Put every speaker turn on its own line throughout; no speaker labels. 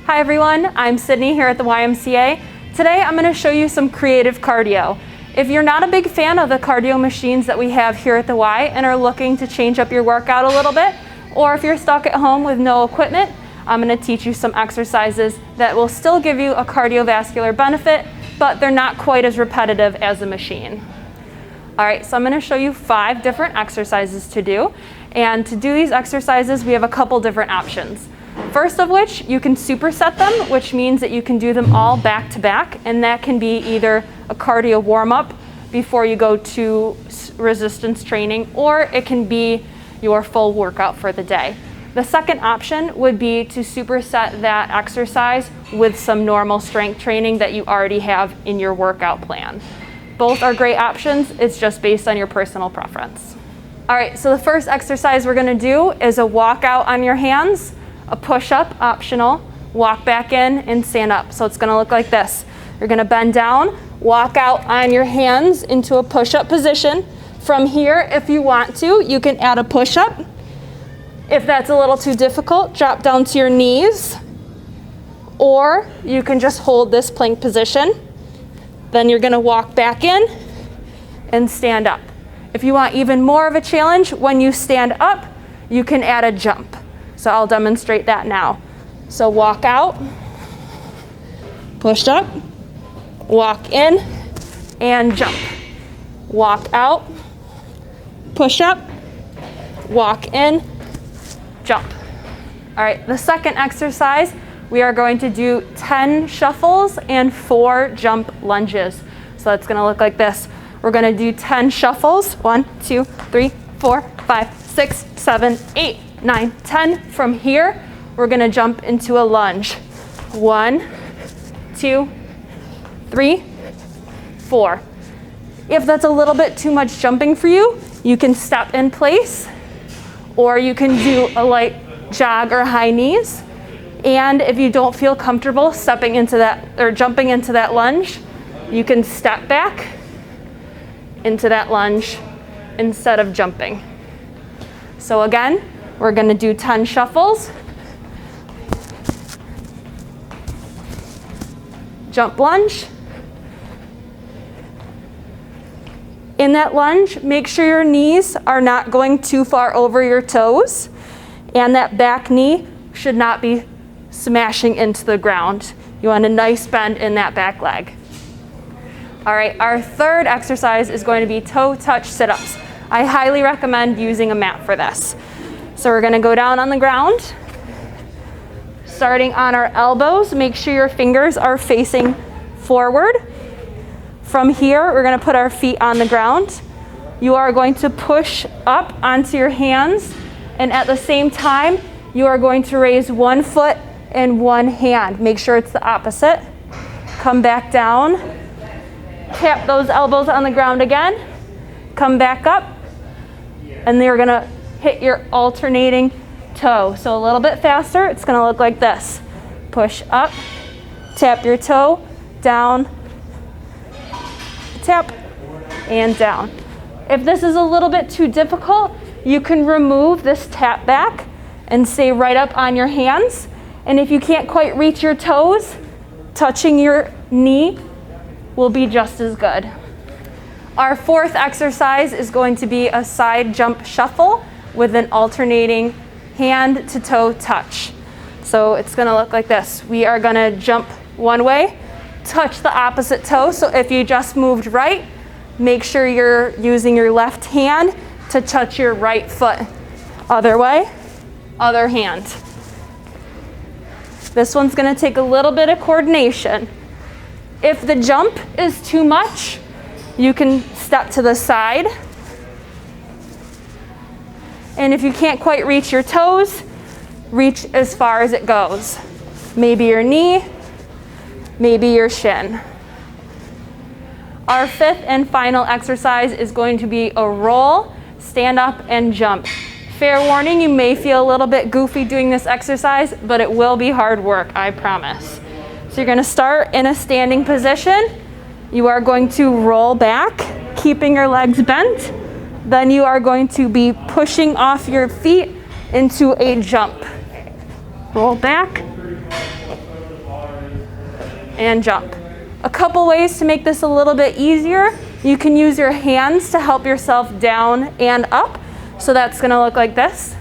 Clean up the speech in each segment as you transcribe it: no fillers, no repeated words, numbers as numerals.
Hi everyone, I'm Sydney here at the YMCA. Today I'm going to show you some creative cardio. If you're not a big fan of the cardio machines that we have here at the Y and are looking to change up your workout a little bit, or if you're stuck at home with no equipment, I'm going to teach you some exercises that will still give you a cardiovascular benefit, but they're not quite as repetitive as a machine. Alright, so I'm going to show you 5 different exercises to do. And to do these exercises, we have a couple different options. First of which, you can superset them, which means that you can do them all back to back, and that can be either a cardio warm-up before you go to resistance training, or it can be your full workout for the day. The second option would be to superset that exercise with some normal strength training that you already have in your workout plan. Both are great options, it's just based on your personal preference. Alright, so the first exercise we're going to do is a walkout on your hands, a push-up, optional, walk back in and stand up. So it's going to look like this. You're going to bend down, walk out on your hands into a push-up position. From here, if you want to, you can add a push-up. If that's a little too difficult, drop down to your knees, or you can just hold this plank position. Then you're going to walk back in and stand up. If you want even more of a challenge, when you stand up, you can add a jump. So I'll demonstrate that now. So walk out, push up, walk in, and jump. Walk out, push up, walk in, jump. All right, the second exercise, we are going to do 10 shuffles and 4 jump lunges. So that's going to look like this. We're going to do 10 shuffles. 1, 2, 3, 4, 5, 6, 7, 8, 9, 10. From here, we're going to jump into a lunge. 1, 2, 3, 4. If that's a little bit too much jumping for you, you can step in place, or you can do a light jog or high knees. And if you don't feel comfortable stepping into that or jumping into that lunge, you can step back into that lunge instead of jumping. So again, we're going to do 10 shuffles, jump lunge. In that lunge, make sure your knees are not going too far over your toes, and that back knee should not be smashing into the ground. You want a nice bend in that back leg. All right, our third exercise is going to be toe touch sit-ups. I highly recommend using a mat for this. So we're going to go down on the ground, starting on our elbows. Make sure your fingers are facing forward. From here, we're going to put our feet on the ground. You are going to push up onto your hands, and at the same time, you are going to raise one foot and one hand. Make sure it's the opposite. Come back down. Tap those elbows on the ground again. Come back up. And then you're going to hit your alternating toe. So a little bit faster. It's going to look like this. Push up. Tap your toe. Down. Tap. And down. If this is a little bit too difficult, you can remove this tap back and stay right up on your hands. And if you can't quite reach your toes, touching your knee will be just as good. Our fourth exercise is going to be a side jump shuffle with an alternating hand to toe touch. So it's going to look like this. We are going to jump one way, touch the opposite toe. So if you just moved right, make sure you're using your left hand to touch your right foot. Other way, other hand. This one's going to take a little bit of coordination. If the jump is too much, you can step to the side. And if you can't quite reach your toes, reach as far as it goes. Maybe your knee, maybe your shin. Our fifth and final exercise is going to be a roll, stand up, and jump. Fair warning, you may feel a little bit goofy doing this exercise, but it will be hard work, I promise. So you're going to start in a standing position. You are going to roll back, keeping your legs bent. Then you are going to be pushing off your feet into a jump. Roll back, and jump. A couple ways to make this a little bit easier. You can use your hands to help yourself down and up. So that's gonna look like this.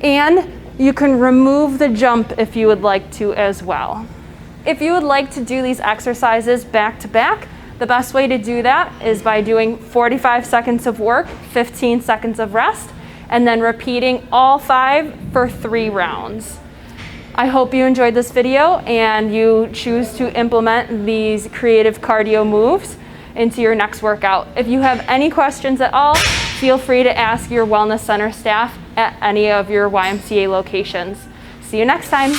And you can remove the jump if you would like to as well. If you would like to do these exercises back to back, the best way to do that is by doing 45 seconds of work, 15 seconds of rest, and then repeating all 5 for 3 rounds. I hope you enjoyed this video and you choose to implement these creative cardio moves into your next workout. If you have any questions at all, feel free to ask your Wellness Center staff at any of your YMCA locations. See you next time.